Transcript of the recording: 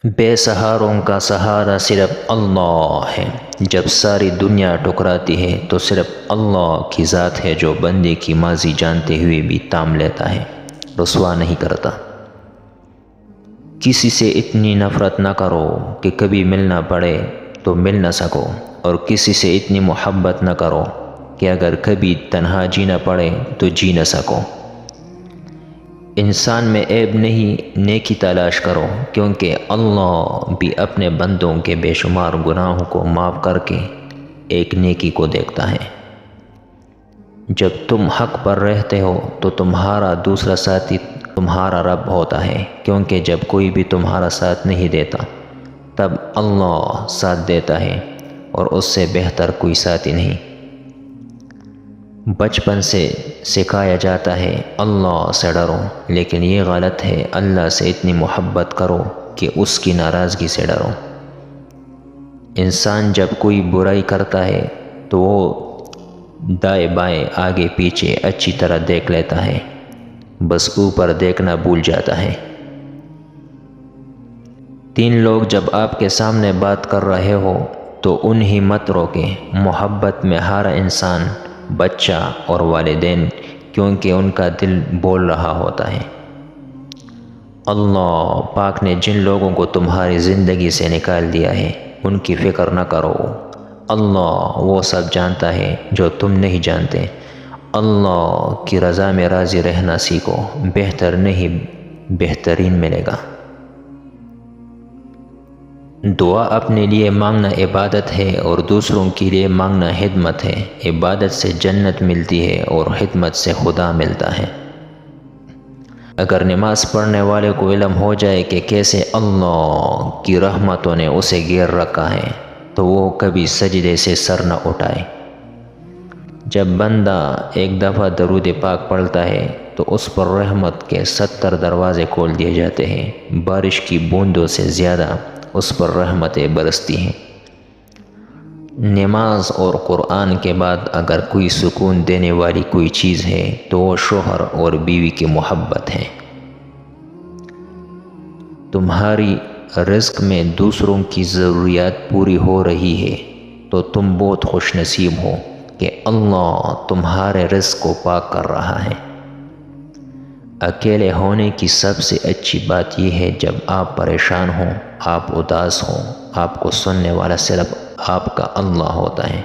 بے سہاروں کا سہارا صرف اللہ ہے۔ جب ساری دنیا ٹکراتی ہے تو صرف اللہ کی ذات ہے جو بندے کی ماضی جانتے ہوئے بھی تام لیتا ہے، رسوا نہیں کرتا۔ کسی سے اتنی نفرت نہ کرو کہ کبھی ملنا پڑے تو مل نہ سکو، اور کسی سے اتنی محبت نہ کرو کہ اگر کبھی تنہا جینا پڑے تو جی نہ سکو۔ انسان میں عیب نہیں، نیکی تلاش کرو، کیونکہ اللہ بھی اپنے بندوں کے بے شمار گناہوں کو معاف کر کے ایک نیکی کو دیکھتا ہے۔ جب تم حق پر رہتے ہو تو تمہارا دوسرا ساتھی تمہارا رب ہوتا ہے، کیونکہ جب کوئی بھی تمہارا ساتھ نہیں دیتا تب اللہ ساتھ دیتا ہے، اور اس سے بہتر کوئی ساتھی نہیں۔ بچپن سے سکھایا جاتا ہے اللہ سے ڈرو، لیکن یہ غلط ہے، اللہ سے اتنی محبت کرو کہ اس کی ناراضگی سے ڈرو۔ انسان جب کوئی برائی کرتا ہے تو وہ دائیں بائیں آگے پیچھے اچھی طرح دیکھ لیتا ہے، بس اوپر دیکھنا بھول جاتا ہے۔ 3 لوگ جب آپ کے سامنے بات کر رہے ہو تو انہیں مت روکیں۔ محبت میں ہر انسان، بچہ اور والدین، کیونکہ ان کا دل بول رہا ہوتا ہے۔ اللہ پاک نے جن لوگوں کو تمہاری زندگی سے نکال دیا ہے ان کی فکر نہ کرو، اللہ وہ سب جانتا ہے جو تم نہیں جانتے۔ اللہ کی رضا میں راضی رہنا سیکھو، بہتر نہیں بہترین ملے گا۔ دعا اپنے لیے مانگنا عبادت ہے اور دوسروں کے لیے مانگنا خدمت ہے۔ عبادت سے جنت ملتی ہے اور خدمت سے خدا ملتا ہے۔ اگر نماز پڑھنے والے کو علم ہو جائے کہ کیسے اللہ کی رحمتوں نے اسے گھیر رکھا ہے تو وہ کبھی سجدے سے سر نہ اٹھائے۔ جب بندہ ایک دفعہ درود پاک پڑھتا ہے تو اس پر رحمت کے 70 دروازے کھول دیے جاتے ہیں، بارش کی بوندوں سے زیادہ اس پر رحمتیں برستی ہیں۔ نماز اور قرآن کے بعد اگر کوئی سکون دینے والی کوئی چیز ہے تو وہ شوہر اور بیوی کی محبت ہے۔ تمہاری رزق میں دوسروں کی ضروریات پوری ہو رہی ہے تو تم بہت خوش نصیب ہو کہ اللہ تمہارے رزق کو پاک کر رہا ہے۔ اکیلے ہونے کی سب سے اچھی بات یہ ہے جب آپ پریشان ہوں، آپ اداس ہوں، آپ کو سننے والا صرف آپ کا اللہ ہوتا ہے۔